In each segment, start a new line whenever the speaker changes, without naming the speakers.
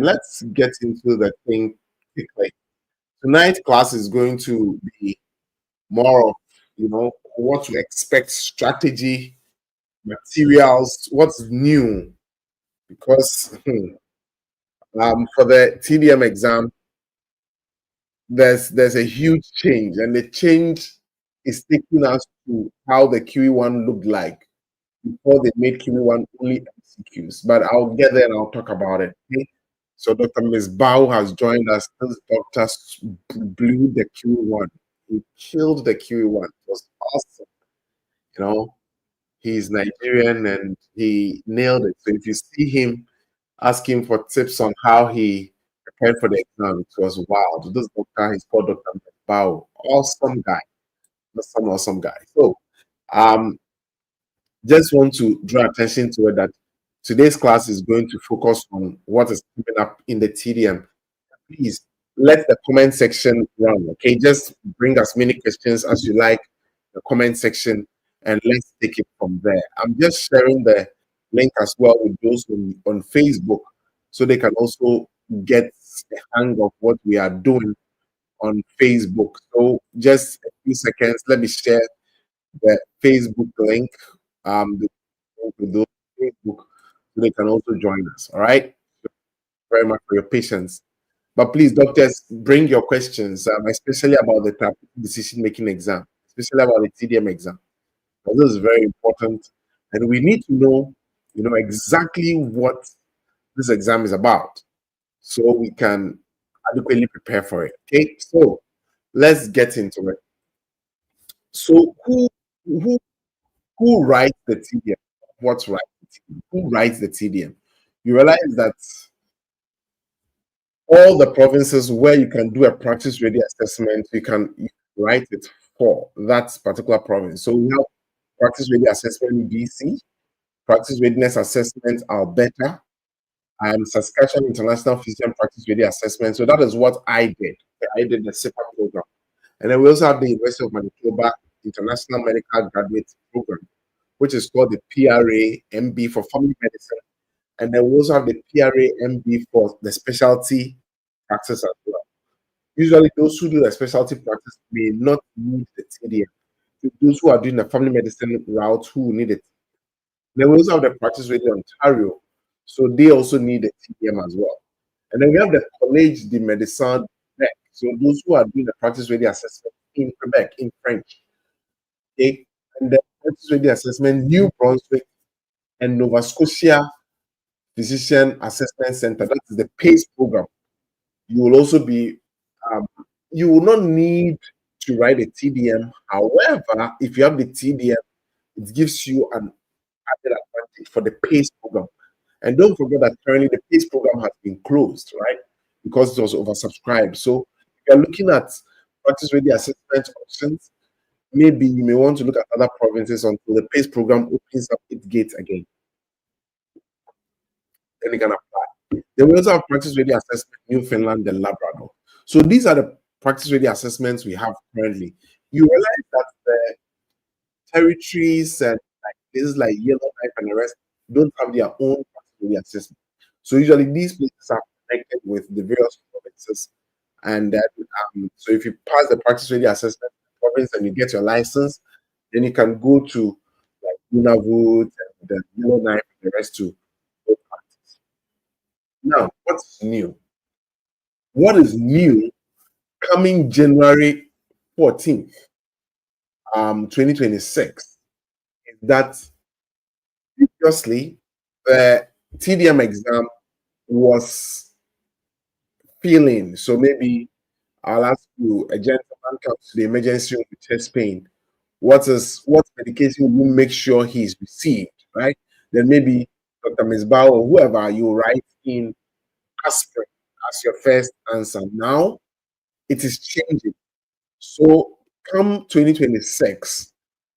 Let's get into the thing quickly. Tonight's class is going to be more of, what to expect, strategy, materials, what's new. Because for the TDM exam, there's a huge change, and the change is taking us to how the QE1 looked like before they made QE1 only MCQs. But I'll get there and I'll talk about it. Okay? So Dr. Ms. Bao has joined us. This doctor blew the QE1. He killed the QE1. It was awesome. He's Nigerian and he nailed it. So if you see him, ask him for tips on how he prepared for the exam. It was wild. This doctor, he's called Dr. Ms. Bao. Awesome guy. Awesome guy. So just want to draw attention to it that today's class is going to focus on what is coming up in the TDM. Please let the comment section run. Okay, just bring as many questions as you like in the comment section, and let's take it from there. I'm just sharing the link as well with those on Facebook, so they can also get the hang of what we are doing on Facebook. So just a few seconds, let me share the Facebook link. With those Facebook, so they can also join us. All right. Very much for your patience. But please, doctors, bring your questions, especially about the decision-making exam, especially about the TDM exam. This is very important, and we need to know, exactly what this exam is about, so we can adequately prepare for it. Okay, so let's get into it. So, who writes the TDM? What's right? Who writes the TDM? You realize that all the provinces where you can do a practice ready assessment, you can write it for that particular province. So we have practice ready assessment in BC, practice readiness assessment Alberta, and Saskatchewan International Physician Practice Ready Assessment. So that is what I did. I did the SIPA program. And then we also have the University of Manitoba International Medical Graduate Program, which is called the PRA MB for Family Medicine. And then we also have the PRA MB for the specialty practice as well. Usually, those who do the specialty practice may not need the TDM. So those who are doing the family medicine route who need it. Then we also have the practice ready Ontario, so they also need the TDM as well. And then we have the Collège de Médecins Quebec. So those who are doing the practice ready assessment in Quebec in French. Okay, and the practice ready assessment New Brunswick and Nova Scotia Physician Assessment Center. That is the PACE program. You will also be, you will not need to write a TDM. However, if you have the TDM, it gives you an added advantage for the PACE program. And don't forget that currently the PACE program has been closed, right? Because it was oversubscribed. So if you're looking at practice ready assessment options, maybe you may want to look at other provinces until the PACE program opens up its gates again. Then you can apply. Then we also have practice ready assessment Newfoundland and Labrador. So these are the practice ready assessments we have currently. You realize that the territories and like places like Yellowknife and the rest don't have their own practice ready assessment. So usually these places are connected with the various provinces. And so if you pass the practice ready assessment province and you get your license, then you can go to like Nunavut and the Yellowknife and the rest to go practice. Now, what's new? What is new coming January 14th, 2026, is that previously the TDM exam was feeling. So maybe I'll ask you, a gentleman comes to the emergency room with chest pain. What medication will make sure he's received, right? Then maybe Dr. Misbah or whoever you write in aspirin as your first answer. Now it is changing. So come 2026,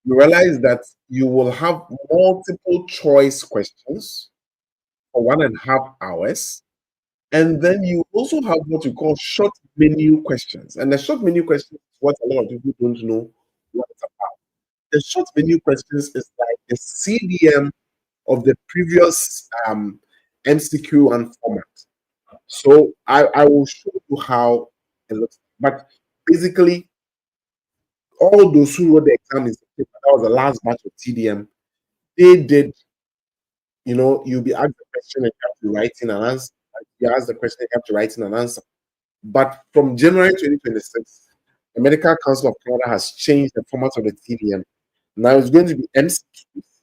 you realize that you will have multiple choice questions for 1.5 hours. And then you also have what we call short menu questions. And the short menu questions is what a lot of people don't know what it's about. The short menu questions is like the CDM of the previous MCQ1 format. So I will show you how it looks. But basically, all those who wrote the exam in September, that was the last batch of TDM, they did, you'll be asked the question and you have to write in an answer. You ask the question, you have to write in an answer. But from January 2026, the Medical Council of Canada has changed the format of the TDM. Now it's going to be MCQs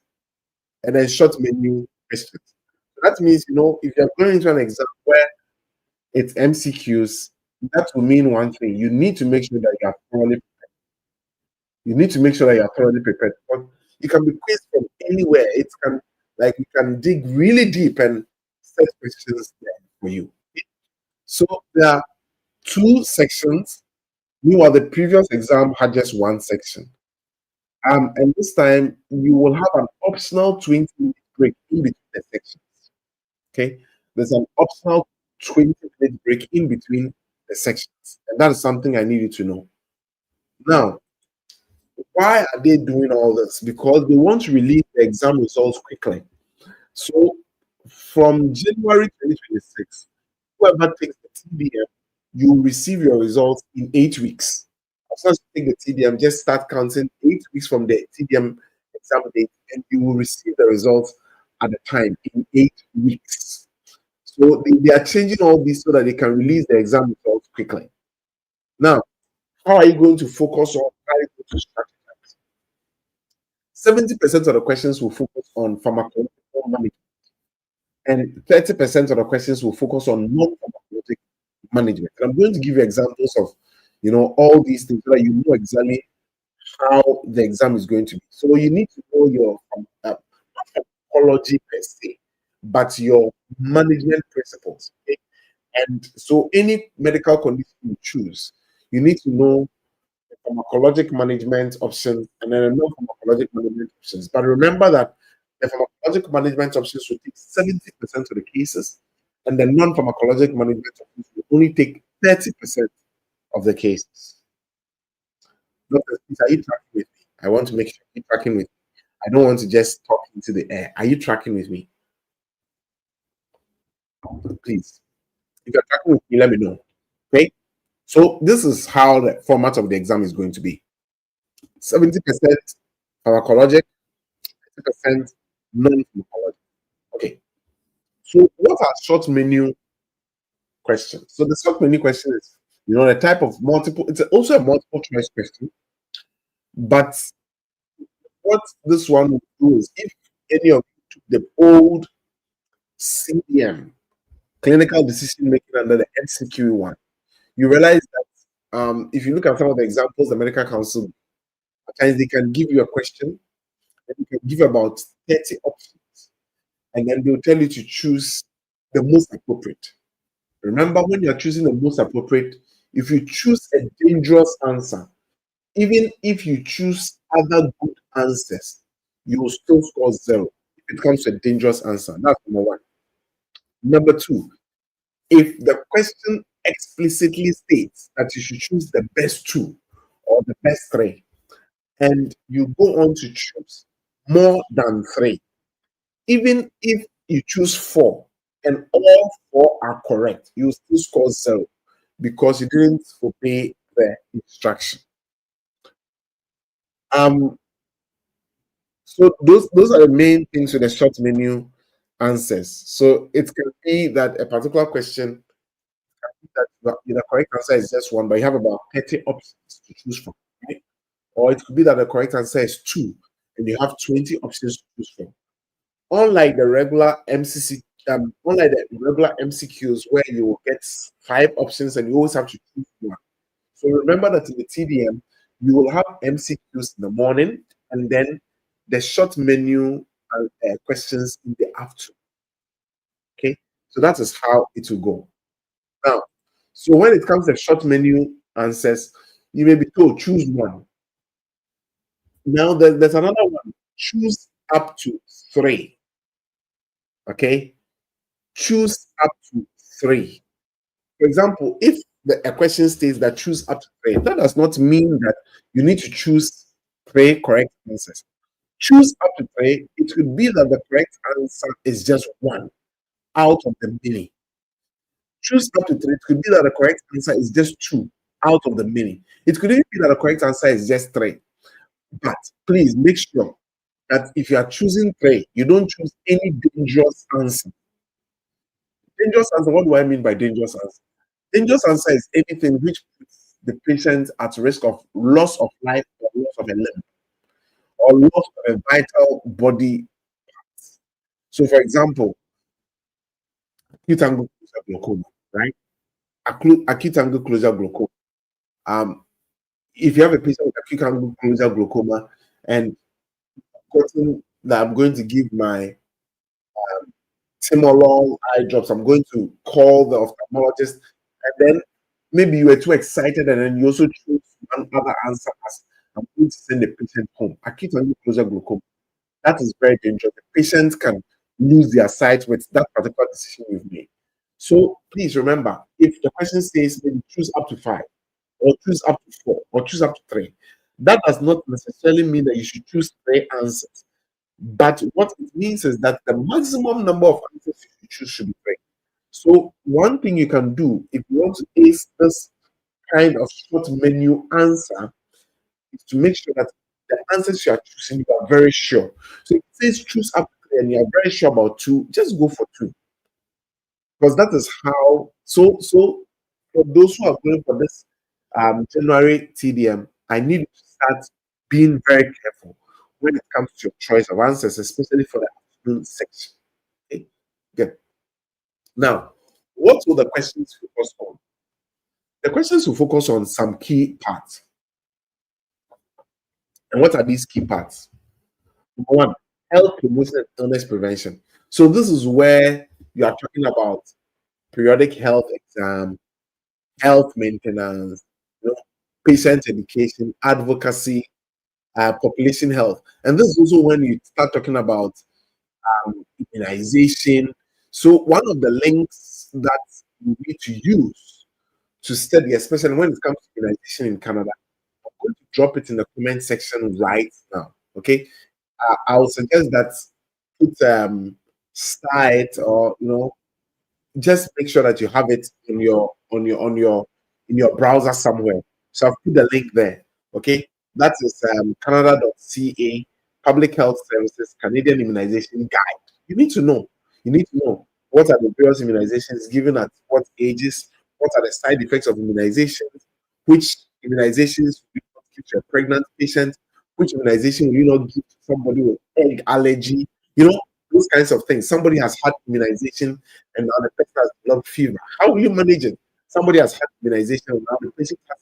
and then short menu questions. So that means, if you're going into an exam where it's MCQs, that will mean one thing. You need to make sure that you are thoroughly prepared. But you can be quizzed from anywhere. You can dig really deep and set questions there for you. So there are two sections. Meanwhile, the previous exam had just one section. And this time you will have an optional 20-minute break in between the sections. Okay, there's an optional 20-minute break in between the sections, and that is something I need you to know. Now, why are they doing all this? Because they want to release the exam results quickly. So, from January 2026, whoever takes the TDM, you will receive your results in 8 weeks. As soon as you take the TDM, just start counting 8 weeks from the TDM exam date, and you will receive the results at the time in 8 weeks. So they are changing all this so that they can release the exam results quickly. Now, how are you going to focus on? How are you going to strategize? 70% of the questions will focus on pharmacological management, and 30% of the questions will focus on non-pharmacological management. And I'm going to give you examples of, all these things so that you know exactly how the exam is going to be. So you need to know your pharmacology per se, but your management principles. Okay? And so any medical condition you choose, you need to know the pharmacologic management options and then the non-pharmacologic management options. But remember that the pharmacologic management options will take 70% of the cases, and the non-pharmacologic management options will only take 30% of the cases. Dr. Smith, are you tracking with me? I want to make sure you're tracking with me. I don't want to just talk into the air. Are you tracking with me? Please. If you're tracking with me, let me know. Okay? So this is how the format of the exam is going to be. 70% pharmacologic, 30% non-pharmacologic. Okay. So what are short menu questions? So the short menu question is, a type of multiple, it's also a multiple choice question. But what this one will do is if any of you took the old CDM, clinical decision making under the MCQ one, you realize that if you look at some of the examples the Medical Council, at times they can give you a question and you can give about 30 options, and then they'll tell you to choose the most appropriate. Remember, when you're choosing the most appropriate, if you choose a dangerous answer, even if you choose other good answers, you will still score 0 if it comes to a dangerous answer. That's number one. Number two, if the question explicitly states that you should choose the best 2 or the best 3, and you go on to choose more than 3, even if you choose 4 and all 4 are correct, you still score 0 because you didn't obey the instruction. So those are the main things with the short menu answers. So it can be that a particular question, that the correct answer is just 1, but you have about 30 options to choose from. Right? Or it could be that the correct answer is 2, and you have 20 options to choose from. Unlike the regular MCQs where you will get 5 options and you always have to choose 1. So remember that in the TDM, you will have MCQs in the morning and then the short menu questions in the afternoon. Okay, so that is how it will go. Now, so when it comes to short menu answers, you may be told choose 1. Now there's another one. Choose up to 3. Okay, choose up to 3. For example, if a question states that choose up to 3, that does not mean that you need to choose 3 correct answers. Choose up to 3, it could be that the correct answer is just 1 out of the many. Choose up to three. It could be that the correct answer is just two out of the many. It could even be that the correct answer is just three. But please make sure that if you are choosing three, you don't choose any dangerous answer. Dangerous answer, what do I mean by dangerous answer? Dangerous answer is anything which puts the patient at risk of loss of life or loss of a limb or loss of a vital body. So, for example, acute angle-closure glaucoma, right? Acute angle-closure glaucoma. Um, if you have a patient with acute angle-closure glaucoma and gotten that I'm going to give my Timolol eye drops, I'm going to call the ophthalmologist, and then maybe you were too excited, and then you also choose one other answer as I'm going to send the patient home. Acute angle-closure glaucoma. That is very dangerous. The patient can lose their sight with that particular decision you've made. So please remember, if the question says maybe choose up to five, or choose up to four, or choose up to three, that does not necessarily mean that you should choose three answers. But what it means is that the maximum number of answers you should choose should be three. So one thing you can do if you want to ace this kind of short menu answer is to make sure that the answers you are choosing, you are very sure. So if it says choose up to three and you are very sure about two, just go for two. Because that is how, so for those who are going for this January TDM, I need you to start being very careful when it comes to your choice of answers, especially for the afternoon section. Okay? Good. Now, what will the questions focus on? The questions will focus on some key parts. And what are these key parts? Number one, health promotion and illness prevention. So this is where you are talking about periodic health exam, health maintenance, you know, patient education, advocacy, population health. And this is also when you start talking about immunization. So one of the links that you need to use to study, especially when it comes to immunization in Canada, I'm going to drop it in the comment section right now. Okay, I would suggest that put site or just make sure that you have it in your browser somewhere. So I've put the link there. Okay, that is Canada.ca Public Health Services Canadian Immunization Guide. You need to know. You need to know what are the various immunizations given at what ages, what are the side effects of immunizations, which immunizations will you not give to a pregnant patient, which immunization will you not give to somebody with egg allergy, those kinds of things. Somebody has had immunization and now the person has blood fever. How will you manage it? Somebody has had immunization and now the patient has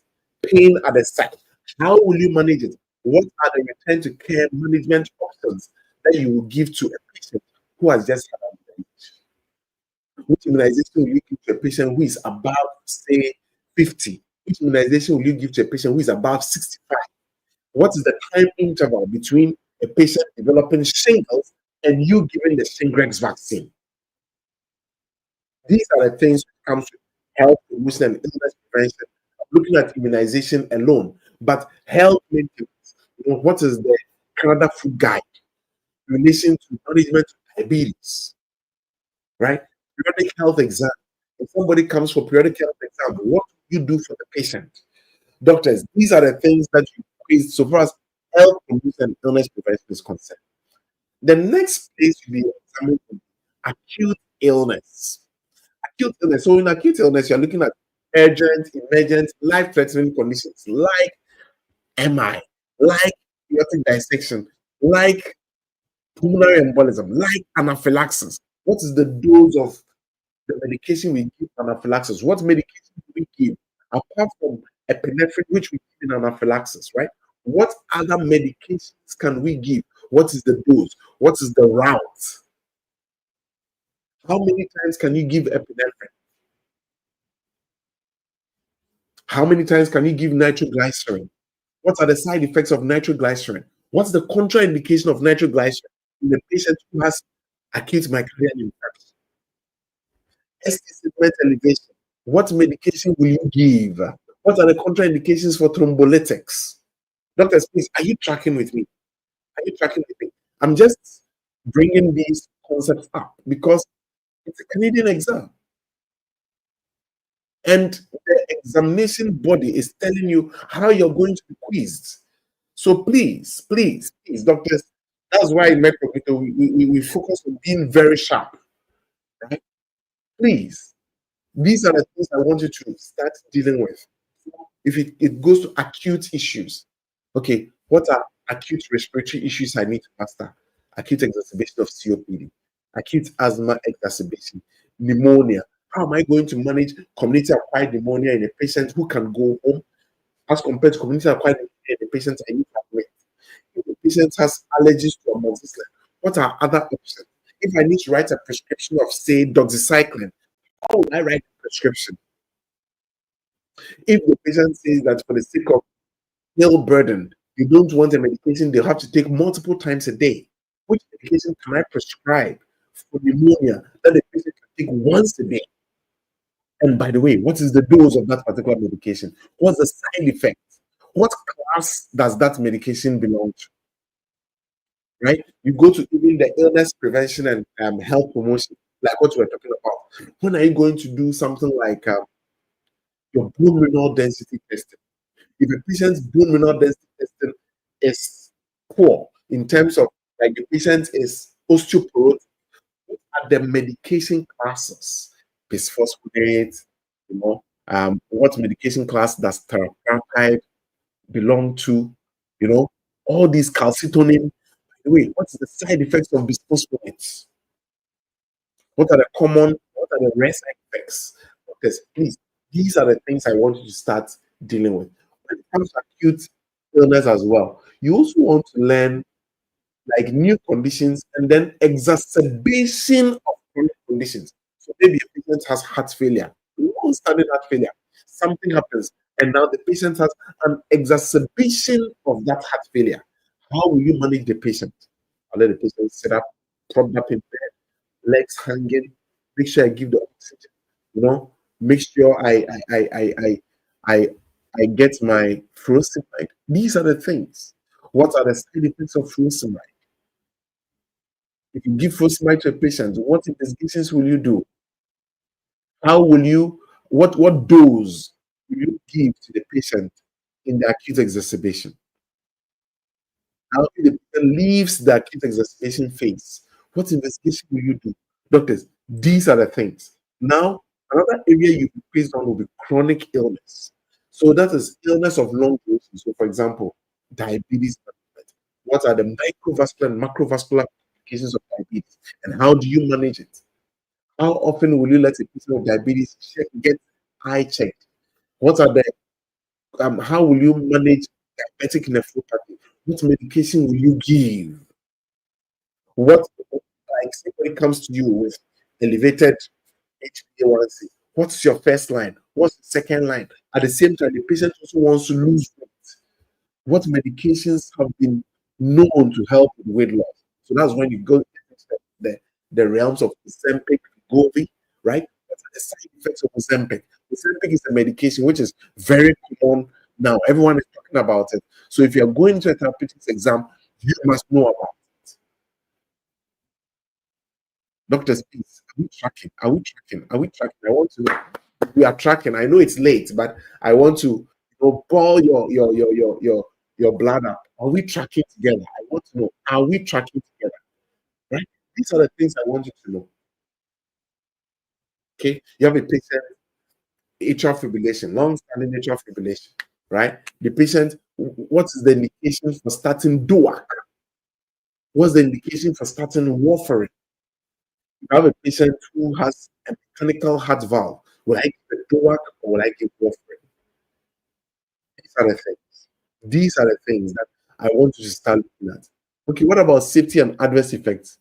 pain at the site. How will you manage it? What are the return to care management options that you will give to a patient who has just had immunization? Which immunization will you give to a patient who is above, say, 50? Which immunization will you give to a patient who is above 65? What is the time interval between a patient developing shingles and you giving the Shingrix vaccine? These are the things that comes with health promotion and illness prevention. I'm looking at immunization alone, but health maintenance. What is the Canada Food Guide in relation to management of diabetes? Right? Periodic health exam. If somebody comes for periodic health exam, what do you do for the patient? Doctors, these are the things that you quiz so far as health promotion and illness prevention is concerned. The next place to be examined is acute illness. Acute illness. So in acute illness, you're looking at urgent, emergent, life-threatening conditions like MI, like aortic dissection, like pulmonary embolism, like anaphylaxis. What is the dose of the medication we give anaphylaxis? What medication do we give apart from epinephrine, which we give in anaphylaxis, right? What other medications can we give? What is the dose? What is the route? How many times can you give epinephrine? How many times can you give nitroglycerin? What are the side effects of nitroglycerin? What's the contraindication of nitroglycerin in a patient who has acute myocardial infarction? ST segment elevation. What medication will you give? What are the contraindications for thrombolytics? Doctors, please, are you tracking with me? Are you tracking with me? I'm just bringing these concepts up because it's a Canadian exam. And the examination body is telling you how you're going to be quizzed. So please, please, please, doctors, that's why in MedCognito we focus on being very sharp, right? Please, these are the things I want you to start dealing with. If it goes to acute issues, okay, what are acute respiratory issues I need to master? Acute exacerbation of COPD, acute asthma exacerbation, pneumonia. How am I going to manage community acquired pneumonia in a patient who can go home as compared to community acquired pneumonia in a patient I need to admit? If the patient has allergies to amoxicillin, what are other options? If I need to write a prescription of, say, doxycycline, how will I write a prescription? If the patient says that for the sake of pill burden, you don't want a medication they'll have to take multiple times a day, which medication can I prescribe for pneumonia that the patient can take once a day? And by the way, what is the dose of that particular medication? What's the side effect? What class does that medication belong to? Right? You go to even the illness prevention and health promotion, like what we're talking about. When are you going to do something like your bone mineral density testing? If a patient's bone mineral density testing is poor in terms of like the patient is osteoporotic, what are the medication classes? Bisphosphonate, what medication class does teriparatide belong to? You know, all these calcitonin. Wait, what's the side effects of bisphosphonates? What are the rare side effects? Because please, these are the things I want you to start dealing with. When it comes to acute illness as well, you also want to learn like new conditions and then exacerbation of chronic conditions. So maybe a patient has heart failure, long-standing heart failure. Something happens, and now the patient has an exacerbation of that heart failure. How will you manage the patient? I'll let the patient sit up, propped up in bed, legs hanging. Make sure I give the oxygen. Make sure I I get my furosemide. These are the things. What are the side effects of furosemide? If you give furosemide to a patient, what investigations will you do? How will you what dose will you give to the patient in the acute exacerbation? How if the patient leaves the acute exacerbation phase, what investigation will you do? Doctors, these are the things. Now, another area you be based on will be chronic illness. So that is illness of long duration. So, for example, diabetes management. What are the microvascular and macrovascular complications of diabetes, and how do you manage it? How often will you let a patient with diabetes get eye checked? What are the how will you manage diabetic nephropathy? What medication will you give? What like somebody comes to you with elevated HbA1c? What's your first line? What's the second line? At the same time, the patient also wants to lose weight. What medications have been known to help with weight loss? So that's when you go into the realms of Ozempic, Wegovy, right? What are the side effects of Ozempic? Ozempic is a medication which is very common now. Everyone is talking about it. So if you're going to a therapeutics exam, you must know about it. Doctors, please, are we tracking? Are we tracking? Are we tracking? I want to know. We are tracking. I know it's late, but I want to boil your blood up. Are we tracking together? I want to know. Are we tracking together? Right? These are the things I want you to know. Okay, you have a patient atrial fibrillation, long-standing atrial fibrillation, right? The patient, what is the indication for starting DOAC? What's the indication for starting warfarin? You have a patient who has a mechanical heart valve. Will I give a DOAC or will I give warfarin? These are the things. These are the things that I want you to start looking at. Okay, what about safety and adverse effects?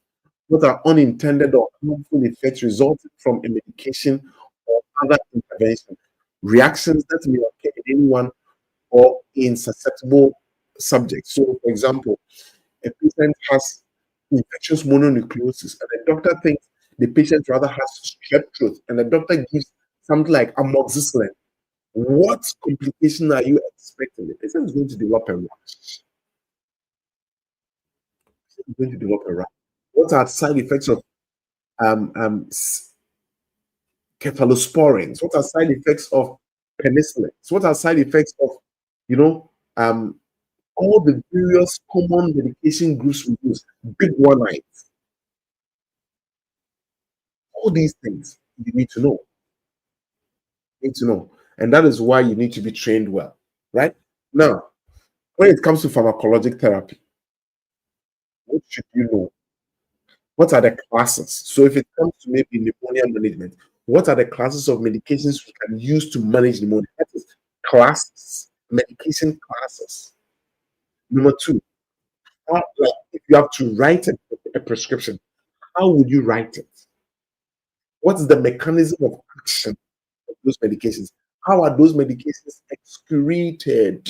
What are unintended or harmful effects resulting from a medication or other intervention? Reactions that may occur in anyone or in susceptible subjects. So, for example, a patient has infectious mononucleosis, and the doctor thinks the patient rather has strep throat, and the doctor gives something like amoxicillin. What complication are you expecting? The patient is going to develop a rash. Is going to develop a rash. What are side effects of um, um, cephalosporins? What are side effects of penicillins? What are side effects of, you know, all the various common medication groups we use, big one night, all these things you need to know. You need to know. And that is why you need to be trained well, right? Now, when it comes to pharmacologic therapy, what should you know? What are the classes? So if it comes to maybe pneumonia management, what are the classes of medications we can use to manage pneumonia? That is classes, medication classes. Number two, like if you have to write a prescription, how would you write it? What is the mechanism of action of those medications? How are those medications excreted?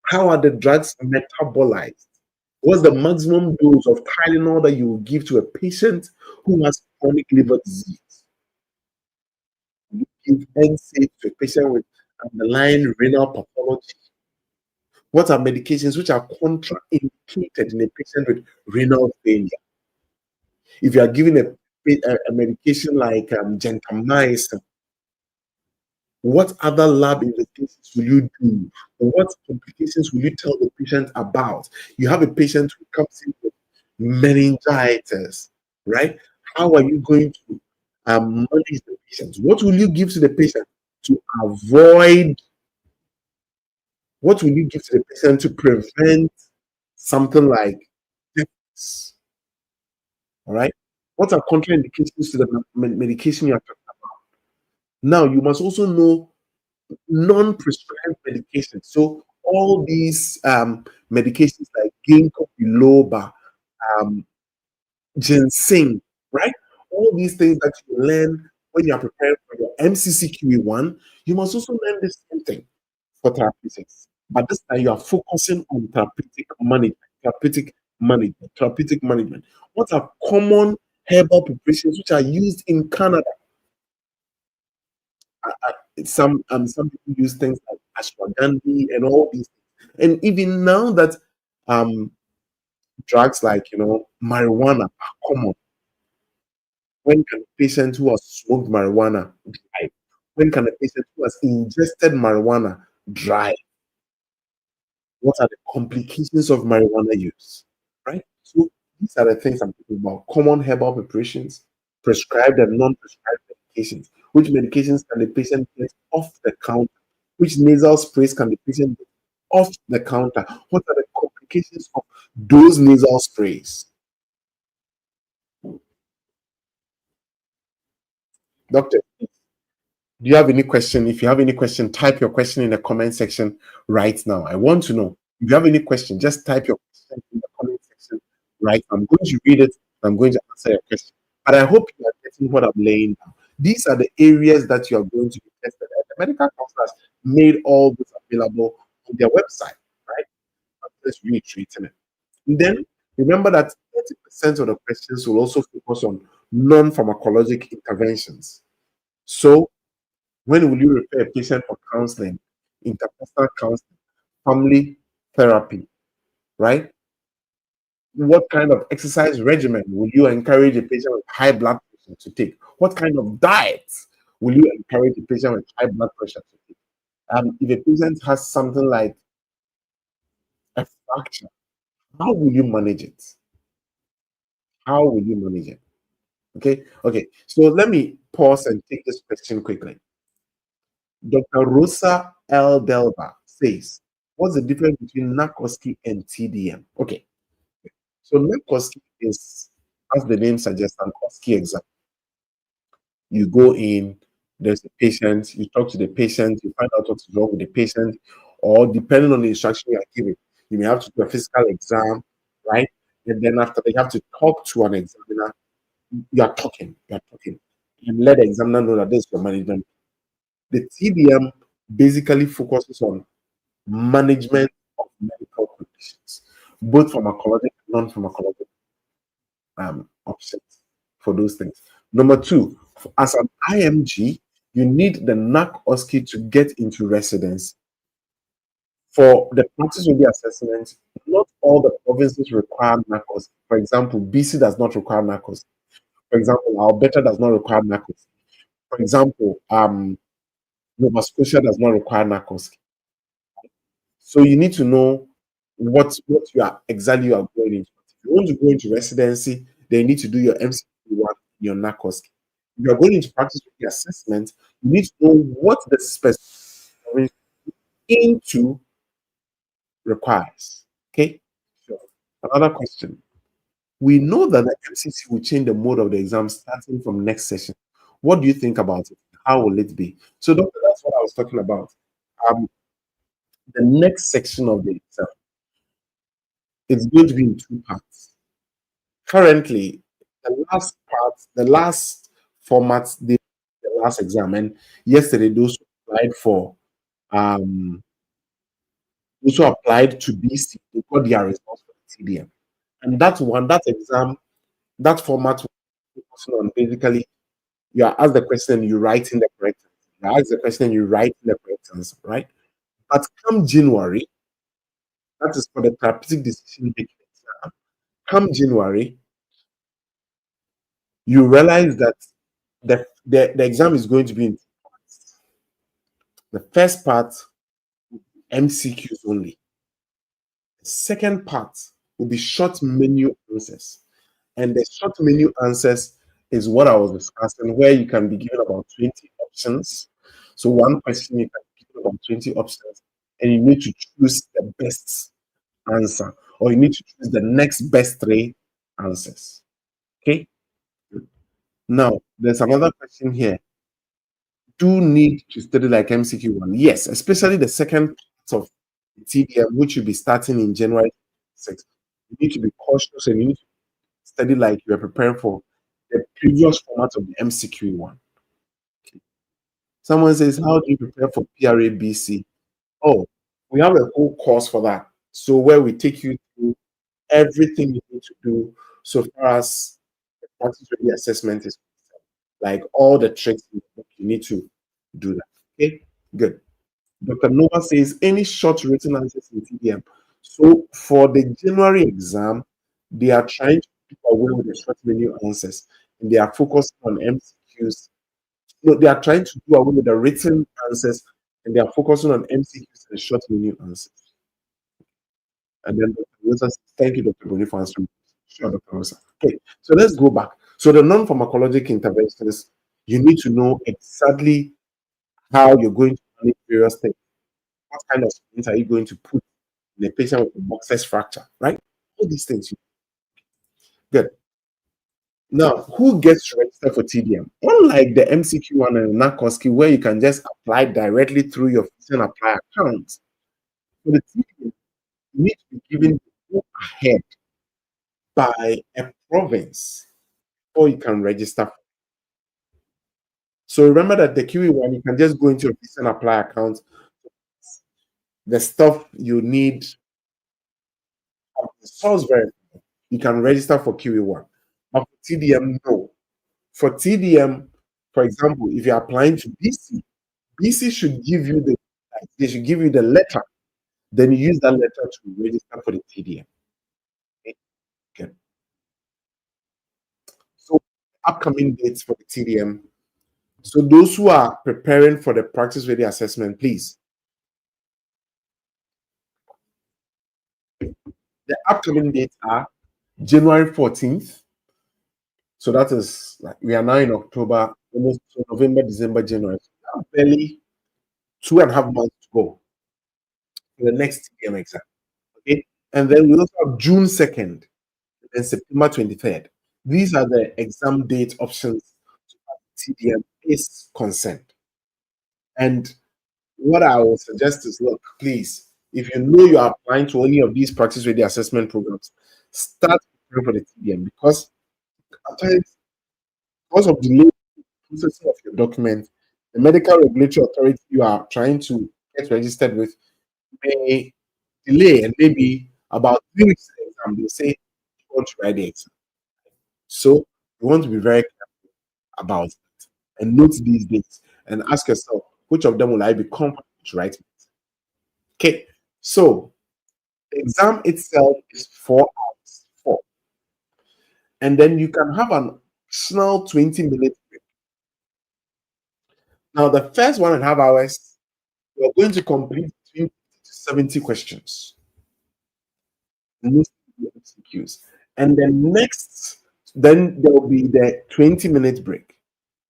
How are the drugs metabolized? What's the maximum dose of Tylenol that you will give to a patient who has chronic liver disease? You give NSAID to a patient with underlying renal pathology. What are medications which are contraindicated in a patient with renal failure? If you are giving a medication like gentamicin, what other lab investigations will you do? What complications will you tell the patient about? You have a patient who comes in with meningitis, right? How are you going to manage the patient? What will you give to the patient to avoid? What will you give to the patient to prevent something like deaths? All right. What are contraindications to the medication you are talking about? Now, you must also know non-prescribed medications. So all these medications like ginkgo biloba, um, ginseng, right? All these things that you learn when you are preparing for your MCCQE1, you must also learn the same thing for therapeutics. But this time you are focusing on therapeutic management. What are common herbal preparations which are used in Canada? Some people use things like ashwagandha and all these things. And even now that um, drugs like marijuana are common, when can a patient who has smoked marijuana drive? When can a patient who has ingested marijuana drive? What are the complications of marijuana use? Right? So these are the things I'm talking about. Common herbal preparations, prescribed and non-prescribed medications. Which medications can the patient get off the counter? Which nasal sprays can the patient get off the counter? What are the complications of those nasal sprays? Doctor, do you have any question? If you have any question, type your question in the comment section right now. I want to know. If you have any question, just type your question in the comment section right now. I'm going to read it. I'm going to answer your question. But I hope you are getting what I'm laying down. These are the areas that you are going to be tested. And the medical counselors made all this available on their website, right? I'm just reiterating it. And then remember that 30% of the questions will also focus on non-pharmacologic interventions. So when will you refer a patient for counseling, interpersonal counseling, family therapy, right? What kind of exercise regimen will you encourage a patient with high blood pressure to take? What kind of diet will you encourage a patient with high blood pressure to take? If a patient has something like a fracture, how will you manage it? How will you manage it? Okay, okay. So let me pause and take this question quickly. Dr. Rosa L. Delva says, what's the difference between NACOSKI and TDM? Okay, so NACOSKI is, as the name suggests, an OSCE exam. You go in, there's a patient, you talk to the patient, you find out what's wrong with the patient, or depending on the instruction you are given, you may have to do a physical exam, right? And then after they have to talk to an examiner, you are talking, and let the examiner know that this is your management. The TDM basically focuses on management of medical conditions, both pharmacologic and non-pharmacologic options for those things. Number two, as an IMG, you need the NAC OSCE to get into residence. For the practice review assessment, not all the provinces require NAC OSCE. For example, BC does not require NAC OSCE. For example, Alberta does not require NACOS. For example, Nova Scotia does not require NACOS. So you need to know what you are exactly you are going into. If you want to go into residency, then you need to do your MCQ1, your NACOS. If you are going into practice with the assessment, you need to know what the specific into requires. Okay. Sure. Another question. We know that the MCC will change the mode of the exam starting from next session. What do you think about it? How will it be? So, doctor, that's what I was talking about. Um, the next section of the exam is going to be in two parts. Currently, the last part, the last format, the last exam, and yesterday those who applied for those who applied to BC, they got their results for the TDM. And that one, that exam, that format was focusing on basically you are asked the question, you write in the correct answer. You ask the question, you write in the correct answer, right? But come January, that is for the therapeutic decision making exam. Come January, you realize that the exam is going to be in two parts. The first part, MCQs only. The second part will be short menu answers. And the short menu answers is what I was discussing, where you can be given about 20 options. So one question you can be given about 20 options, and you need to choose the best answer, or you need to choose the next best three answers. Okay. Now there's another question here. Do need to study like MCQ1? Yes, especially the second part of the TDM, which will be starting in January 6th. You need to be cautious and you need to study like you are preparing for the previous format of the MCQ1. Okay. Someone says, how do you prepare for PRABC? Oh, we have a whole course for that. So where we take you through everything you need to do so far as the practice ready assessment is concerned. Like all the tricks you need to do that. Okay, good. Dr. Nova says any short written answers in TDM. So for the January exam, they are trying to keep away with the short menu answers and they are focused on MCQs. No, they are trying to do away with the written answers and they are focusing on MCQs and short menu answers. And then Dr. Rosa says, thank you, Dr. Broni, for answering. Sure, Dr. Rosa. Okay, so let's go back. So the non-pharmacologic interventions, you need to know exactly how you're going to manage various things. What kind of splints are you going to put in a patient with a boxer's fracture, right? All these things. Good. Now, who gets registered for TDM? Unlike the MCQ1 and NACOSKI, where you can just apply directly through your physician apply account, for the TDM, you need to be given go ahead by a province before you can register. So remember that the QE1, you can just go into your physician apply account. The stuff you need, the source very, you can register for QE1. But for TDM, no. For TDM, for example, if you're applying to BC, BC should give you they should give you the letter. Then you use that letter to register for the TDM. Okay. So upcoming dates for the TDM. So those who are preparing for the practice ready assessment, please. The upcoming dates are January 14th. So that is like we are now in October, almost November, December, January. So barely 2.5 months to go for the next TDM exam. Okay. And then we also have June 2nd and September 23rd. These are the exam date options TDM is concerned. And what I would suggest is look, please, if you know you are applying to any of these practice ready assessment programs, start preparing for the TDM because at times, because of delay processing of your document, the medical regulatory authority you are trying to get registered with may delay and maybe about 3 weeks in the exam, they say you want to write the exam. So you want to be very careful about it and note these dates and ask yourself, which of them will I be comfortable to write? Okay, so the exam itself is 4 hours, four. And then you can have an optional 20 minutes break. Now, the first 1.5 hours, you're going to complete between 70 questions, mostly MCQs. And then there will be the 20-minute break.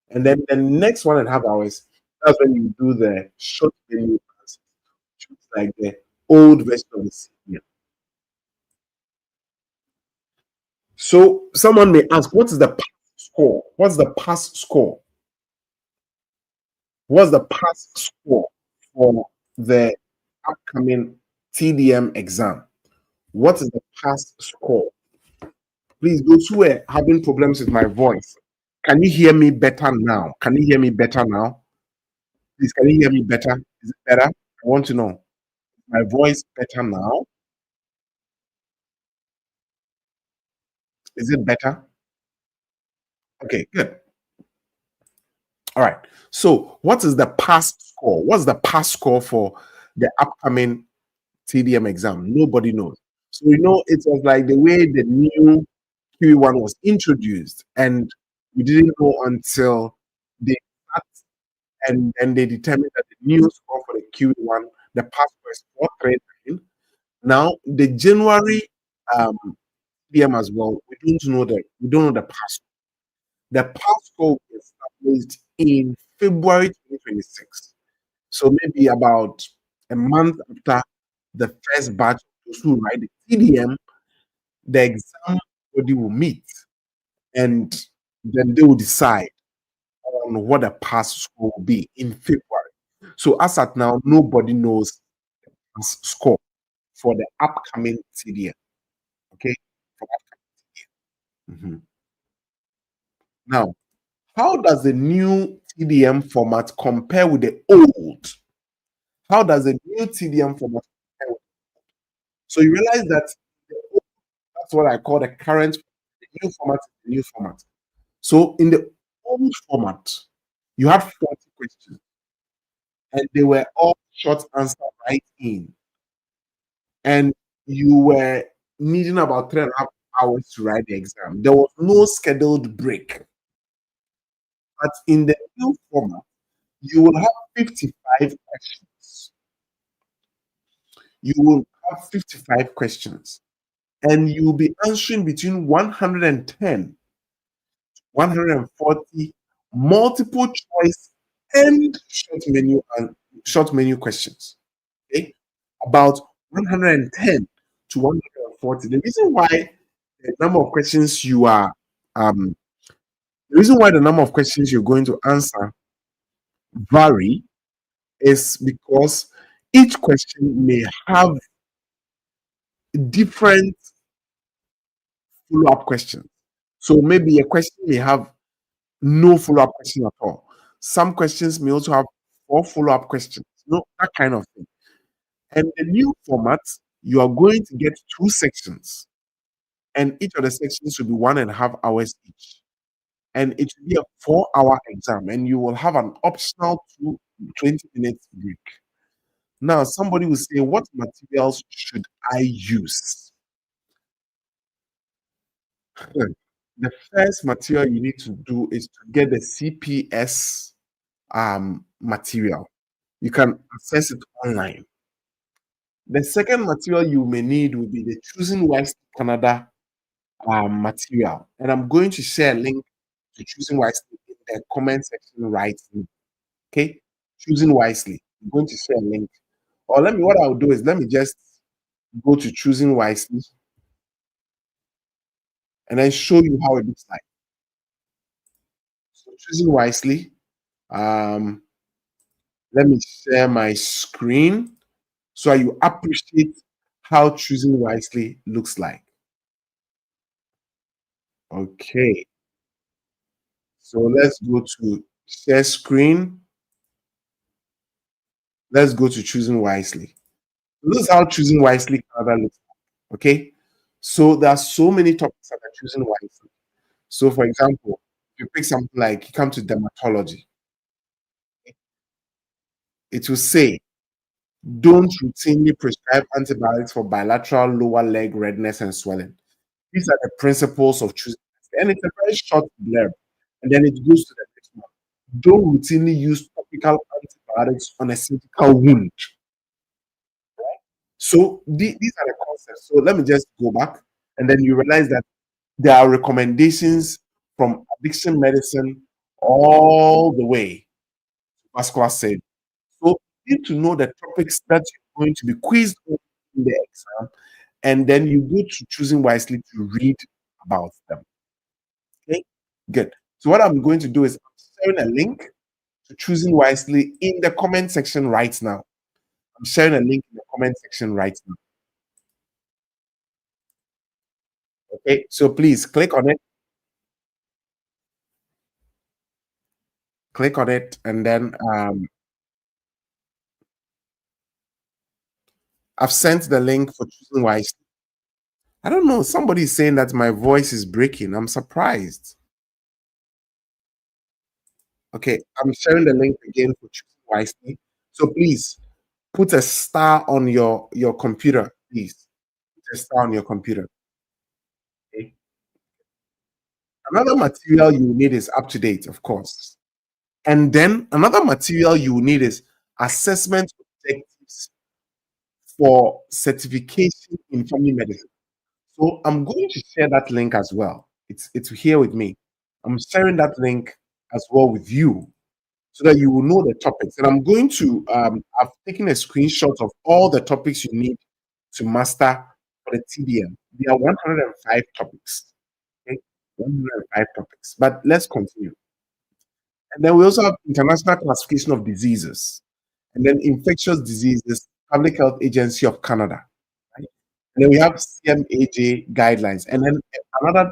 And then the next 1.5 hours, that's when you do the short menu answers, which is like the old version of the CDM. So someone may ask, what is the pass score? What's the pass score? What's the pass score for the upcoming TDM exam? What is the pass score? Please, those who are having problems with my voice, can you hear me better now? Can you hear me better now? Please, can you hear me better? Is it better? I want to know. My voice better now? Is it better? Okay, good. All right. So, what is the pass score? What's the pass score for the upcoming TDM exam? Nobody knows. So, it was like the way the new QE1 was introduced, and we didn't know until they sat and they determined that the new score for the QE1, the pass score is 439. Now, the January TDM as well, we don't know the pass. The pass score was established in February 2026. So maybe about a month after the first batch of those who write the TDM, the exam body will meet, and then they will decide on what the pass score will be in February. So as at now, nobody knows the pass score for the upcoming TDM. Okay. For upcoming TDM. Now, how does the new TDM format compare with the old? How does the new TDM format compare with? So you realize that that's what I call the current, the new format, the new format. So in the old format, you had 40 questions, and they were all short answer right in, and you were needing about 3.5 hours to write the exam. There was no scheduled break. But in the new format, you will have 55 questions. You will have 55 questions, and you'll be answering between 110, 140 multiple choice and short menu questions. Okay, about 110 to 140. Um, the reason why the number of questions you're going to answer vary is because each question may have different follow-up questions. So maybe a question may have no follow-up question at all. Some questions may also have 4 follow-up questions. That kind of thing. And the new format, you are going to get 2 sections, and each of the sections will be 1.5 hours each. And it will be a 4-hour exam, and you will have an optional 20 minutes break. Now, somebody will say, what materials should I use? The first material you need to do is to get the CPS material. You can access it online. The second material you may need will be the Choosing Wisely Canada material. And I'm going to share a link to Choosing Wisely in the comment section right now. Okay? Choosing Wisely. I'm going to share a link. Or what I'll do is let me just go to Choosing Wisely and then show you how it looks like. So Choosing Wisely. Let me share my screen so you appreciate how Choosing Wisely looks like. Okay. So let's go to share screen. Let's go to Choosing Wisely. This is how Choosing Wisely Canada looks like. Okay. So there are so many topics that are Choosing Wisely. So for example, if you pick something like you come to dermatology, it will say, don't routinely prescribe antibiotics for bilateral lower leg redness and swelling. These are the principles of choosing And it's a very short blurb. And then it goes to the next one. Don't routinely use topical antibiotics on a surgical wound. So these are the concepts. So let me just go back, and then you realize that there are recommendations from addiction medicine all the way to vascular surgery. So you need to know the topics that you're going to be quizzed on in the exam, and then you go to choosing wisely to read about them. Okay, good. So what I'm going to do is I'm sharing a link to choosing wisely in the comment section right now. I'm sharing a link in the comment section right now. Okay, so please click on it, and then I've sent the link for choosing wisely. I don't know. Somebody's saying that my voice is breaking. I'm surprised. Okay, I'm sharing the link again for choosing wisely. So please put a star on your computer, please. Put a star on your computer. Okay. Another material you need is up to date, of course. And then another material you need is assessment objectives for certification in family medicine. So I'm going to share that link as well. It's here with me. I'm sharing that link as well with you so that you will know the topics. And I'm going to I've taken a screenshot of all the topics you need to master for the TDM. There are 105 topics. Okay? 105 topics. But let's continue. And then we also have International Classification of Diseases, and then Infectious Diseases, Public Health Agency of Canada. Right? And then we have CMAJ guidelines, and then another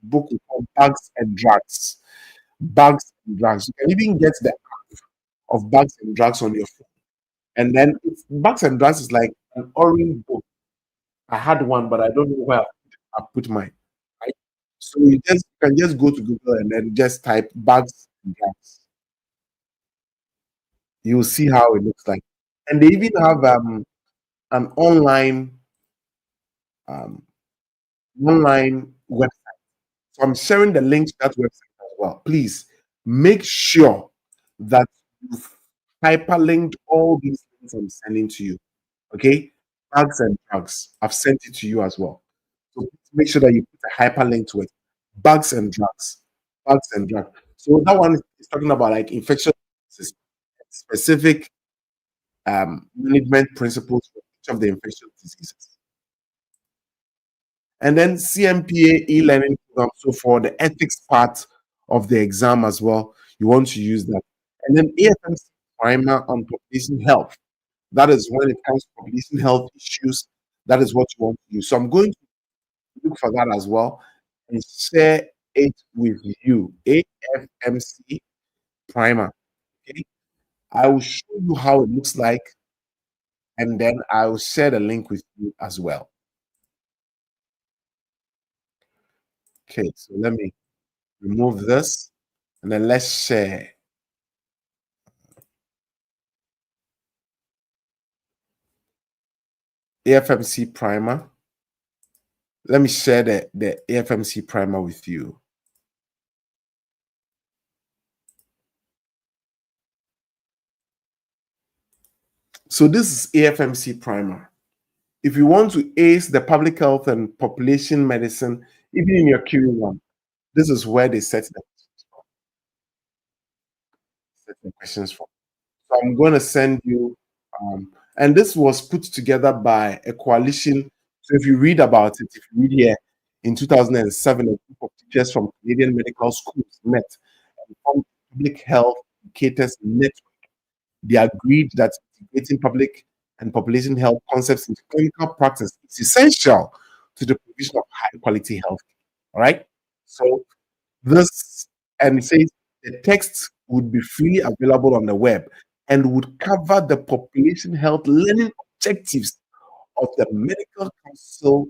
book called Bugs and Drugs. Bugs and Drugs. You can even get the app of Bugs and Drugs on your phone. And then Bugs and Drugs is like an orange book. I had one, but I don't know where I put mine. Right? So you can just go to Google and then just type Bugs and Drugs. You'll see how it looks like. And they even have an um, online website. So I'm sharing the link to that website as well. Please make sure that you've hyperlinked all these things I'm sending to you. Okay? Bugs and drugs. I've sent it to you as well. So make sure that you put a hyperlink to it. Bugs and drugs. Bugs and drugs. So that one is talking about like infectious diseases, specific management principles for each of the infectious diseases. And then CMPA e-learning program. So for the ethics part of the exam as well, you want to use that. And then AFMC primer on population health. That is when it comes to population health issues. That is what you want to use. So I'm going to look for that as well and share it with you. AFMC primer. Okay. I will show you how it looks like, and then I will share the link with you as well. Okay, so let me remove this, and then let's share. AFMC primer. Let me share the AFMC primer with you. So this is AFMC primer. If you want to ace the public health and population medicine, even in your QE1, this is where they set the questions from. So I'm going to send you, and this was put together by a coalition. So if you read about it, if you read here, in 2007, a group of teachers from Canadian medical schools met and formed Public Health Educators Network. They agreed that integrating public and population health concepts into clinical practice is essential to the provision of high quality health. All right. So this, and it says the text would be freely available on the web and would cover the population health learning objectives of the Medical Council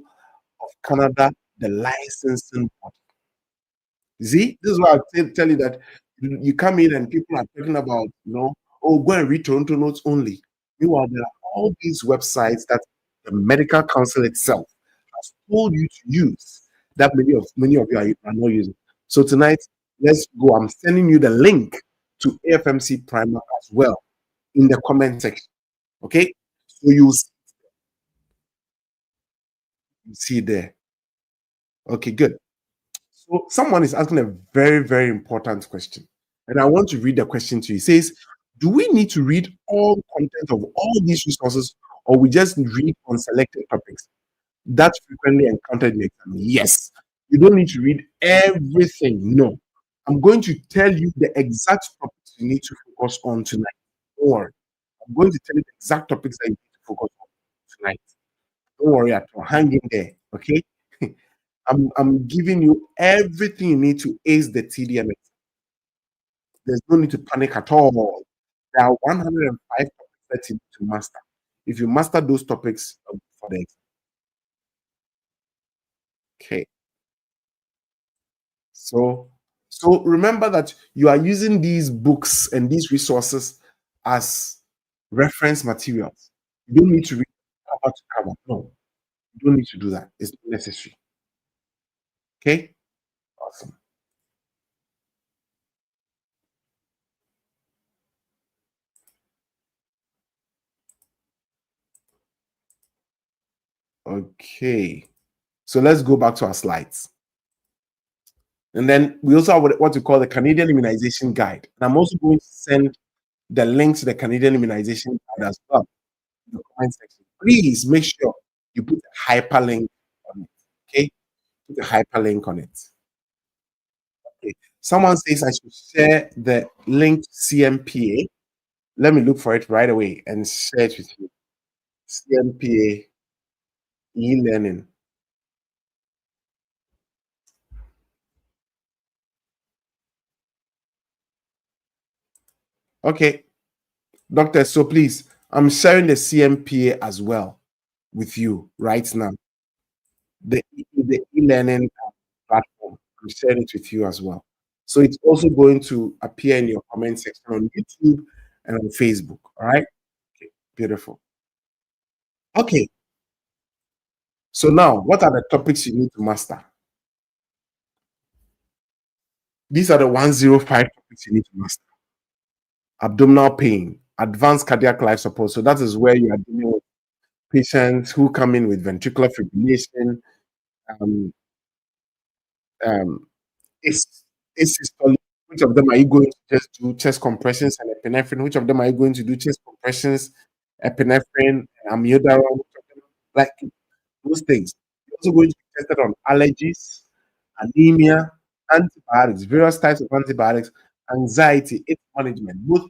of Canada, the licensing body. See, this is why I tell you that you come in and people are talking about, oh, go and read Toronto Notes only. Meanwhile, there are all these websites that the Medical Council itself has told you to use that many of you are not using. So tonight, let's go. I'm sending you the link to AFMC Primer as well in the comment section. Okay, so you see there. Okay, good. So someone is asking a very, very important question. And I want to read the question to you. It says, do we need to read all content of all these resources, or we just read on selected topics? That's frequently encountered in the exam. Yes. You don't need to read everything. No. I'm going to tell you the exact topics you need to focus on tonight. Don't worry. I'm going to tell you the exact topics that you need to focus on tonight. Don't worry at all. Hang in there. Okay. I'm giving you everything you need to ace the TDM. There's no need to panic at all. There are 105 topics that you need to master. If you master those topics for the exam. Okay. So remember that you are using these books and these resources as reference materials. You don't need to read cover to cover. No, you don't need to do that. It's not necessary. Okay? Awesome. Okay. So let's go back to our slides. And then we also have what we call the Canadian Immunization Guide. And I'm also going to send the link to the Canadian Immunization Guide as well in the comment section. Please make sure you put a hyperlink on it. Okay? Put a hyperlink on it. Okay. Someone says I should share the link to CMPA. Let me look for it right away and share it with you. CMPA e-learning. Okay, doctor. So please, I'm sharing the CMPA as well with you right now. The e-learning platform. I'm sharing it with you as well. So it's also going to appear in your comment section on YouTube and on Facebook. All right. Okay, beautiful. Okay. So now, what are the topics you need to master? These are the 105 topics you need to master. Abdominal pain, advanced cardiac life support. So that is where you are dealing with patients who come in with ventricular fibrillation, um, um, asystole. Which of them are you going to just do chest compressions and epinephrine? Which of them are you going to do chest compressions, epinephrine, amiodarone? Like those things. You're also going to be tested on allergies, anemia, antibiotics, various types of antibiotics, anxiety, its management. Both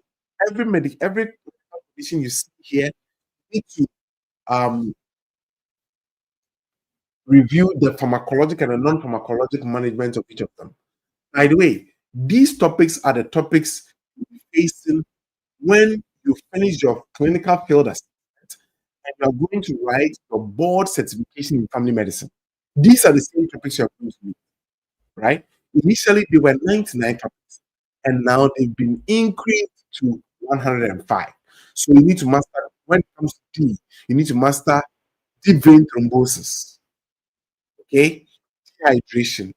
every condition you see here need to um, review the pharmacologic and the non-pharmacologic management of each of them. By the way, these topics are the topics you're facing when you finish your clinical field assessment and you are going to write your board certification in family medicine. These are the same topics you're going to meet, right? Initially, they were 99 topics, and now they've been increased to 105. So you need to master, when it comes to D, you need to master deep vein thrombosis, okay? Dehydration.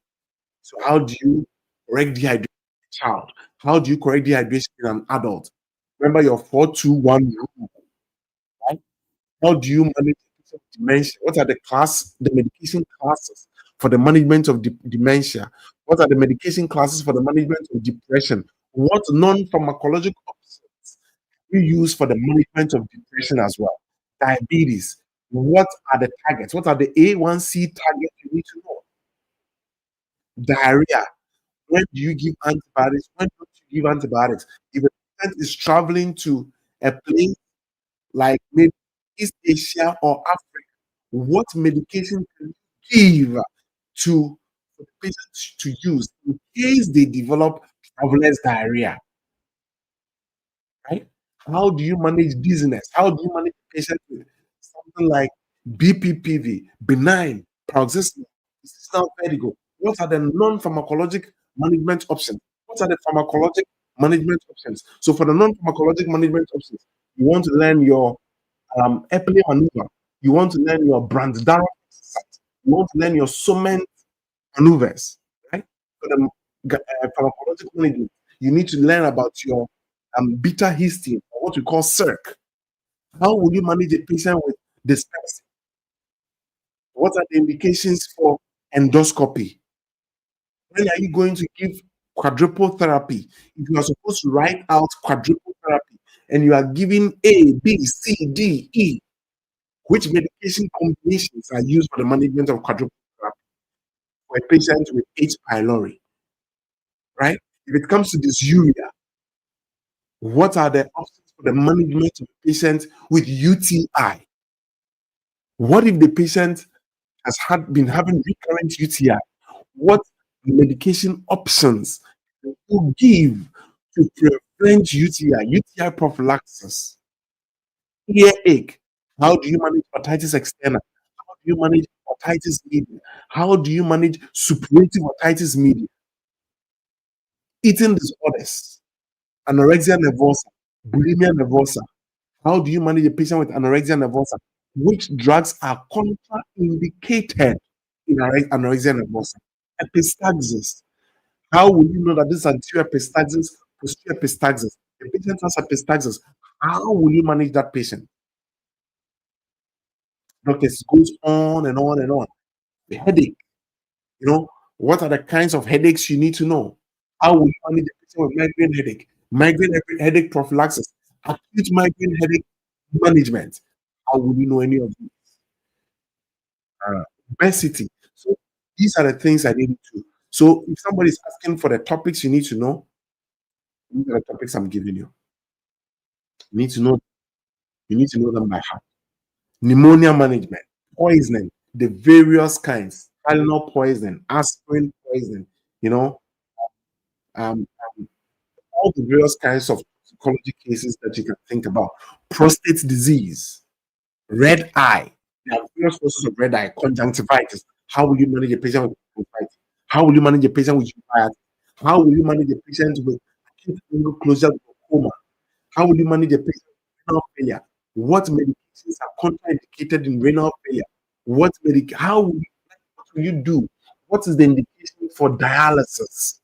So how do you correct dehydration in a child? How do you correct dehydration in an adult? Remember your 4-2-1 rule, right? How do you manage dementia? What are the medication classes for the management of dementia? What are the medication classes for the management of depression? What non-pharmacological options you use for the management of depression as well? Diabetes. What are the targets? What are the A1C targets you need to know? Diarrhea. When do you give antibiotics? When don't you give antibiotics? If a patient is traveling to a place like maybe East Asia or Africa, what medication can you give to the patient to use in case they develop traveler's diarrhea? Right? How do you manage dizziness? How do you manage the patient with something like BPPV, benign paroxysmal vertigo? What are the non-pharmacologic management options? What are the pharmacologic management options? So for the non-pharmacologic management options, you want to learn your Epley maneuver. You want to learn your Brand-Darrow exercise. You want to learn your Somen maneuvers, right? For the pharmacological management, you need to learn about your beta histone, or what we call circ. How will you manage a patient with dyspepsia? What are the indications for endoscopy? When are you going to give quadruple therapy? If you are supposed to write out quadruple therapy and you are giving A, B, C, D, E, which medication combinations are used for the management of quadruple therapy for a patient with H. pylori, right? If it comes to dysuria, what are the options for the management of a patient with UTI? What if the patient has been having recurrent UTI? What medication options to give to prevent UTI, UTI prophylaxis, earache? How do you manage otitis externa? How do you manage otitis media? How do you manage suppurative otitis media? Eating disorders, anorexia nervosa, bulimia nervosa. How do you manage a patient with anorexia nervosa? Which drugs are contraindicated in anorexia nervosa? Epistaxis. How will you know that this is anterior epistaxis, posterior epistaxis? The patient has epistaxis. How will you manage that patient? Doctors, it goes on and on and on. The headache, what are the kinds of headaches you need to know? How will you manage the patient with migraine headache? Migraine headache prophylaxis, acute migraine headache management. How will you know any of these? Obesity. So these are the things I need to. So if somebody is asking for the topics you need to know, these are the topics I'm giving you. You need to know. You need to know them by heart. Pneumonia management, poisoning, the various kinds, Tylenol poisoning, aspirin poisoning. You know, um, all the various kinds of psychology cases that you can think about. Prostate disease, red eye. There are various causes of red eye, conjunctivitis. How will you manage a patient with conjunctivitis? How will you manage a patient with uveitis? How will you manage a patient with acute angle closure glaucoma? How will you manage a patient with renal failure? What medications are contraindicated in renal failure? What will you do? What is the indication for dialysis?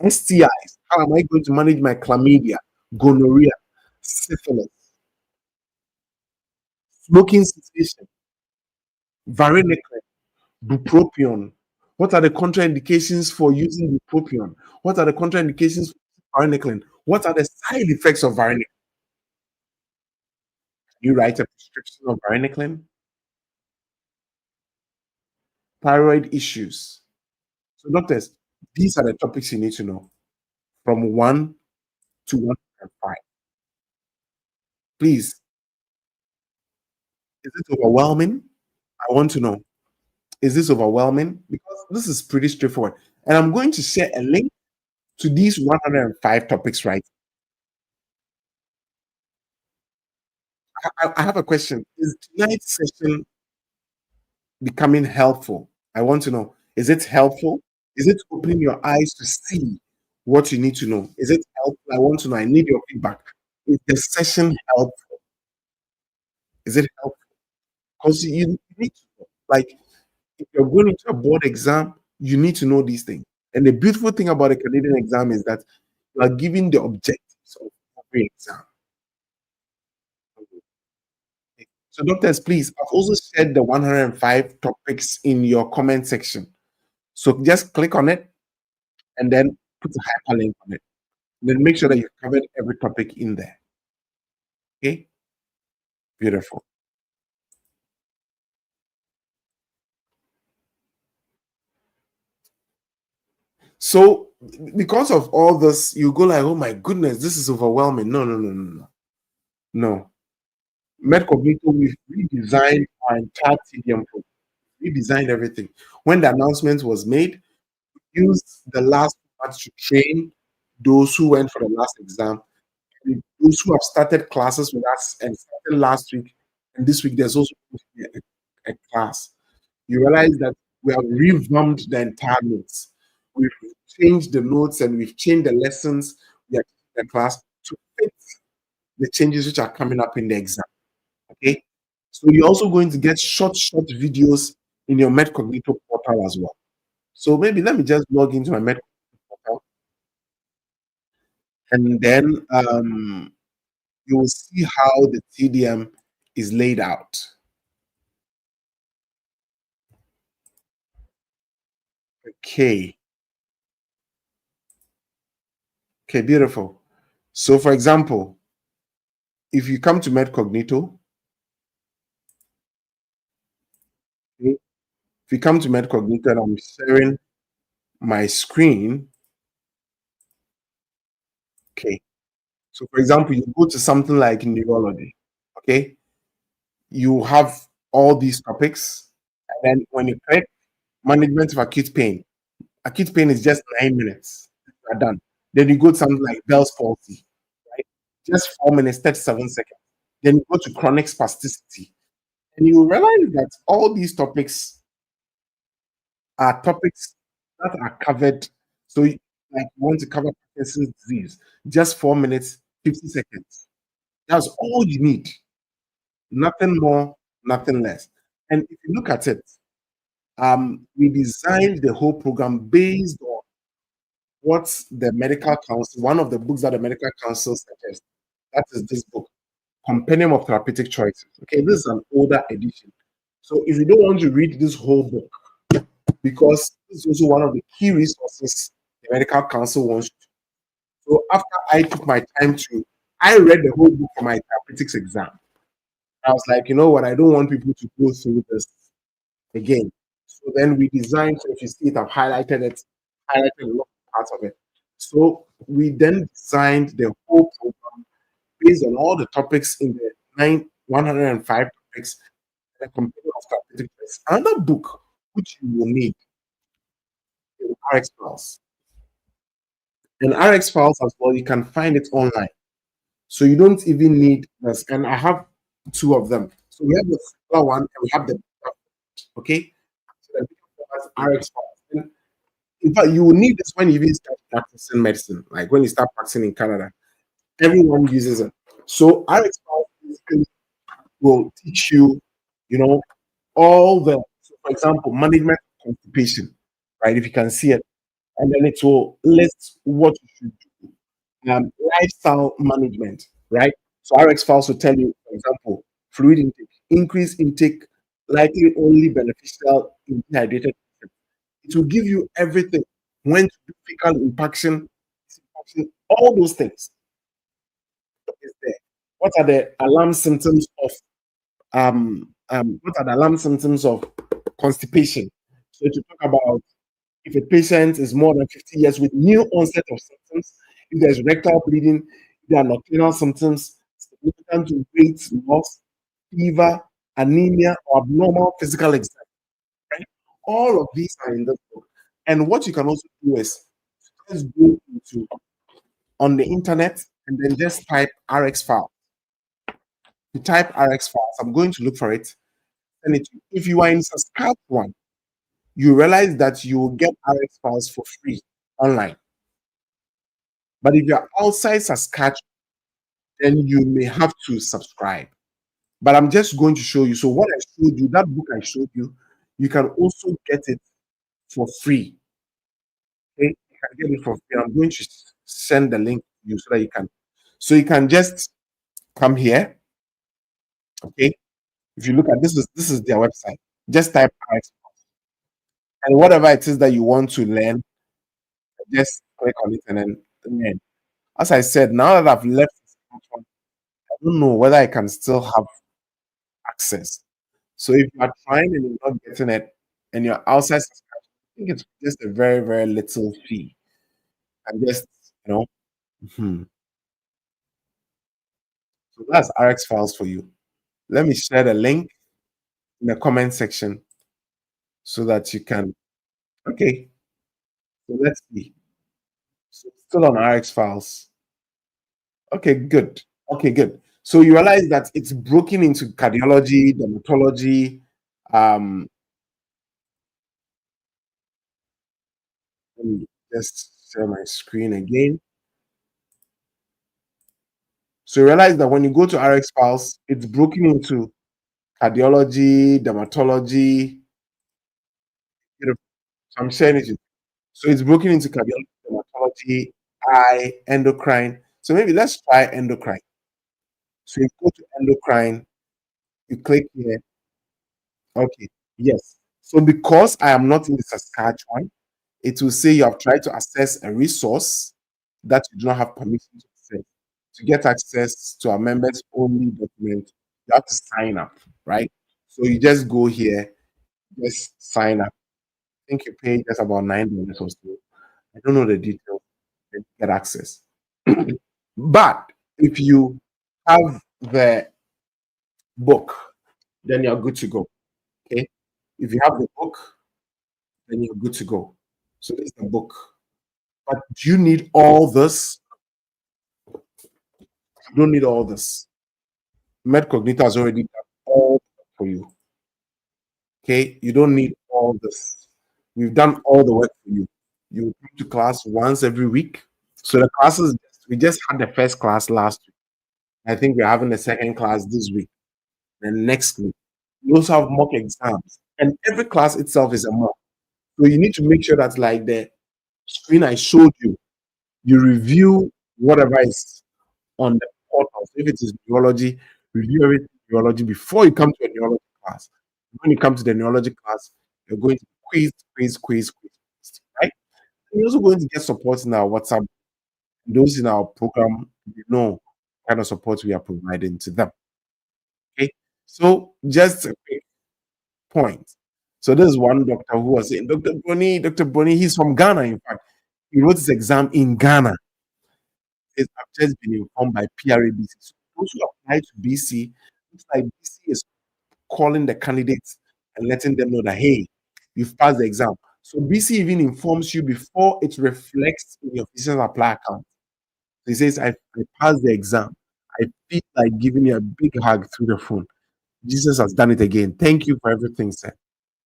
STIs. How am I going to manage my chlamydia, gonorrhea, syphilis, smoking cessation, varenicline, bupropion? What are the contraindications for using bupropion? What are the contraindications for varenicline? What are the side effects of varenicline? You write a prescription of varenicline? Thyroid issues. So, doctors, these are the topics you need to know from 1 to 105. Please, is it overwhelming? I want to know. Is this overwhelming? Because this is pretty straightforward. And I'm going to share a link to these 105 topics, right? I have a question. Is tonight's session becoming helpful? I want to know. Is it helpful? Is it opening your eyes to see what you need to know? Is it helpful? I want to know. I need your feedback. Is the session helpful? Is it helpful? Because you need to know. Like, if you're going into a board exam, you need to know these things. And the beautiful thing about a Canadian exam is that you are given the objectives of every exam. So, doctors, please, I've also shared the 105 topics in your comment section. So just click on it and then put a hyperlink on it. Then make sure that you've covered every topic in there. Okay? Beautiful. So because of all this, you go like, oh my goodness, this is overwhelming. No. MedCognito, we've redesigned our entire TDM program. Redesigned everything. When the announcement was made, we used the last part to train those who went for the last exam. And those who have started classes with us and started last week and this week, there's also a class. You realize that we have revamped the entire notes. We've changed the notes and we've changed the lessons we are teaching the class to fit the changes which are coming up in the exam. Okay, so you're also going to get short videos in your MedCognito portal as well. So maybe let me just log into my medical portal, and then you will see how the TDM is laid out. Okay. Okay, beautiful. So for example, if you come to MedCognito, okay, if you come to MedCognito and I'm sharing my screen, okay. So for example, you go to something like neurology, okay, you have all these topics, and then when you click management of acute pain is just 9 minutes. You're done. Then you go to something like Bell's palsy, right? Just 4 minutes, 37 seconds. Then you go to chronic spasticity, and you realize that all these topics are topics that are covered. So, like, you want to cover Parkinson's disease, just 4 minutes, 50 seconds. That's all you need. Nothing more, nothing less. And if you look at it, we designed the whole program based on what the medical council, one of the books that the medical council suggests. That is this book, Compendium of Therapeutic Choices. Okay, this is an older edition. So if you don't want to read this whole book, because this is also one of the key resources the medical council wants. So after I took my time I read the whole book for my therapeutics exam. I was like, you know what, I don't want people to go through this again. So then we designed, so if you see it, I've highlighted a lot of parts of it. So we then designed the whole program based on all the topics in the 105 topics, the computer of therapeutic choice. Another book which you will need is RX Files. And RX Files as well, you can find it online. So you don't even need this. And I have two of them. So we have the smaller one and we have the okay. So the bigger one has RX Files. And in fact, you will need this when you even start practicing medicine, like when you start practicing in Canada. Everyone uses it. So RX Files basically will teach you, you know, all the, so for example, management of constipation, right? If you can see it, and then it will list what you should do. Lifestyle management, right? So RX Files will tell you, for example, fluid intake, increase intake, likely only beneficial in dehydrated. It will give you everything. When to do fecal impaction, all those things is there. What are the alarm symptoms of what are the alarm symptoms of constipation? So to talk about if a patient is more than 50 years with new onset of symptoms, if there's rectal bleeding, if there are nocturnal symptoms, significant weight loss, fever, anemia, or abnormal physical exam, right? All of these are in this book. And what you can also do is just go into on the internet and then just type RX file. You type RX files. I'm going to look for it. And if you are in Saskatchewan, you realize that you will get RX files for free online. But if you're outside Saskatchewan, then you may have to subscribe. But I'm just going to show you. So what I showed you, that book I showed you, you can also get it for free. Okay, you can get it for free. I'm going to send the link to you so that you can. So you can just come here. Okay. If you look at this is their website. Just type RX and whatever it is that you want to learn, just click on it and then learn. As I said, now that I've left, I don't know whether I can still have access. So if you are trying and you're not getting it and you're outside, I think it's just a very, very little fee. And just, you know, mhm. So that's RX files for you. Let me share the link in the comment section so that you can. Okay, so let's see. So still on RX files. Okay, good. Okay, good. So you realize that it's broken into cardiology, dermatology. Um, Let me just share my screen again. So you realize that when you go to RX files, it's broken into cardiology, dermatology. I'm sharing it. So it's broken into cardiology, dermatology, eye, endocrine. So maybe let's try endocrine. So you go to endocrine, you click here. Okay, yes. So because I am not in Saskatchewan, it will say you have tried to access a resource that you do not have permission to access. To get access to our members only document, you have to sign up, right? So you just go here, just sign up. I think you pay just about $9 or so. I don't know the details, then you get access. But if you have the book, then you're good to go. Okay. If you have the book, then you're good to go. So this is the book. But do you need all this? You don't need all this. MedCognito has already done all for you. Okay. You don't need all this. We've done all the work for you. You come to class once every week. So the classes, we just had the first class last week. I think we're having the second class this week and next week. We also have mock exams, and every class itself is a mock. So you need to make sure that, like the screen I showed you, you review whatever is on the portal. So if it is neurology, review everything neurology before you come to a neurology class. When you come to the neurology class, you're going to quiz, right? And you're also going to get support in our WhatsApp. Those in our program, you know, what kind of support we are providing to them. Okay, so just a quick point. So there's one doctor who was saying, Dr. Broni, he's from Ghana, in fact. He wrote his exam in Ghana. I've just been informed by PRABC. So those who apply to BC, looks like BC is calling the candidates and letting them know that, hey, you've passed the exam. So BC even informs you before it reflects in your Physicians Apply account. So he says, I passed the exam. I feel like giving you a big hug through the phone. Jesus has done it again. Thank you for everything, sir.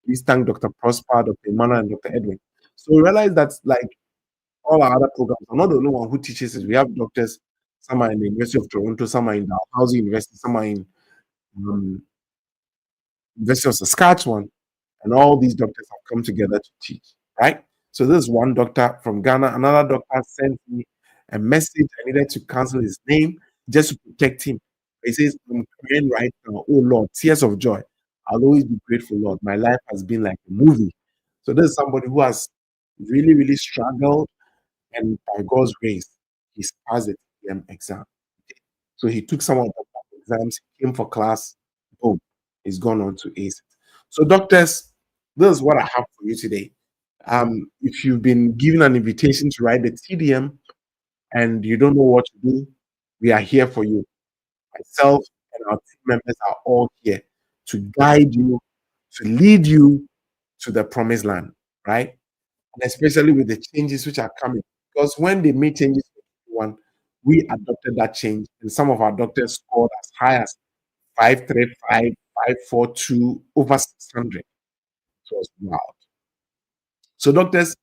Please thank Dr. Prosper, Dr. Emmanuel, and Dr. Edwin. So we realize that, like all our other programs, I'm not the only one who teaches it. We have doctors, some are in the University of Toronto, some are in the Housing University, some are in um, University of Saskatchewan, and all these doctors have come together to teach, right? So this is one doctor from Ghana. Another doctor sent me a message. I needed to cancel his name just to protect him. He says, I'm crying right now. Oh Lord, tears of joy. I'll always be grateful, Lord. My life has been like a movie. So this is somebody who has really, really struggled, and by God's grace, he's passed the TDM exam. So he took some of the exams, came for class, boom, he's gone on to ace it. So, doctors, this is what I have for you today. If you've been given an invitation to write the TDM and you don't know what to do, we are here for you. Myself and our team members are all here to guide you, to lead you to the promised land, right? And especially with the changes which are coming. Because when they made changes for everyone, we adopted that change, and some of our doctors scored as high as 535, 542, over 600. So it's wild. So, doctors,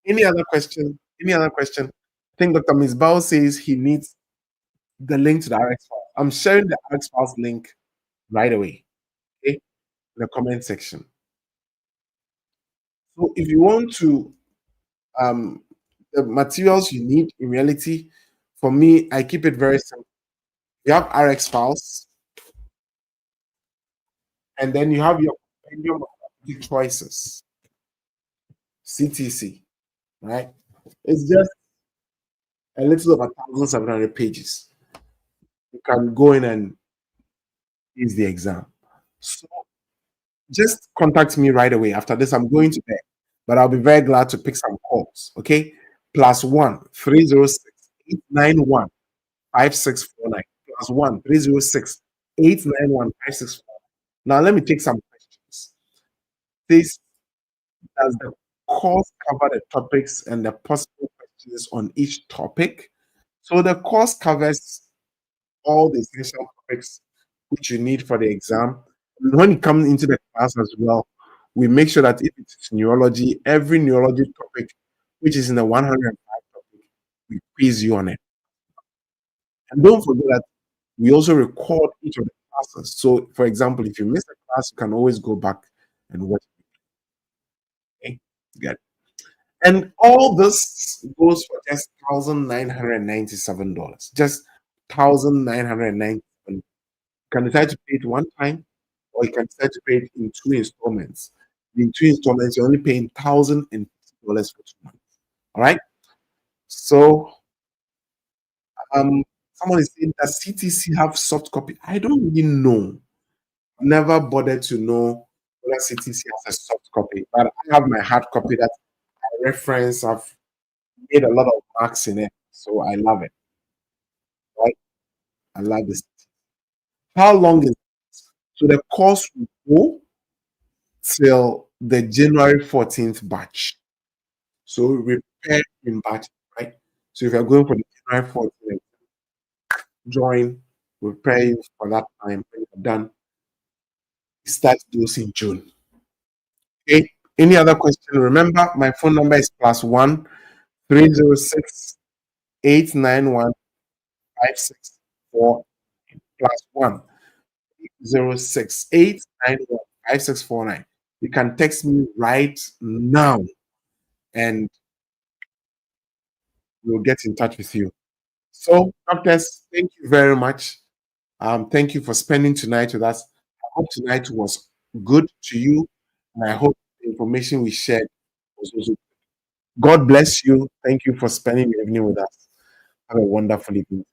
any other question? Any other question? I think Dr. Misbao says he needs the link to the RX file. I'm sharing the RX files link right away, okay, in the comment section. So, if you want to um, the materials you need in reality, for me, I keep it very simple. You have RX files, and then you have your compendium of choices, CTC, right? It's just a little over 1,700 pages. You can go in and use the exam. So just contact me right away. After this, I'm going to bed, but I'll be very glad to pick some calls. Okay, +1 306 891 5649 +1 306 891 5649. Now let me take some questions. This does the course cover the topics and the possible questions on each topic? So the course covers all the essential topics which you need for the exam. And when it comes into the class as well, we make sure that if it's neurology, every neurology topic which is in the 105 topic, we quiz you on it. And don't forget that we also record each of the classes. So, for example, if you miss a class, you can always go back and watch it. Okay? Good. And all this goes for just $1,997. Just 1,997. You can decide to pay it one time, or you can decide to pay it in two installments. In two installments, you're only paying $1,050 for 2 months. All right. So someone is saying that CTC have soft copy. I don't really know. Never bothered to know whether CTC has a soft copy, but I have my hard copy that I reference. I've made a lot of marks in it, so I love it. Right? I love this. How long is it? So the course will go till the January 14th batch. So we prepare in batch, right? So if you're going for the January 14th, join, we prepare you for that time. When you're done, start those in June. Okay. Any other question? Remember, my phone number is +1 306 891 564 +1 306 891 5649. You can text me right now and we'll get in touch with you. So, doctors, thank you very much. Thank you for spending tonight with us. I hope tonight was good to you, and I hope the information we shared was also. God bless you. Thank you for spending the evening with us. Have a wonderful evening.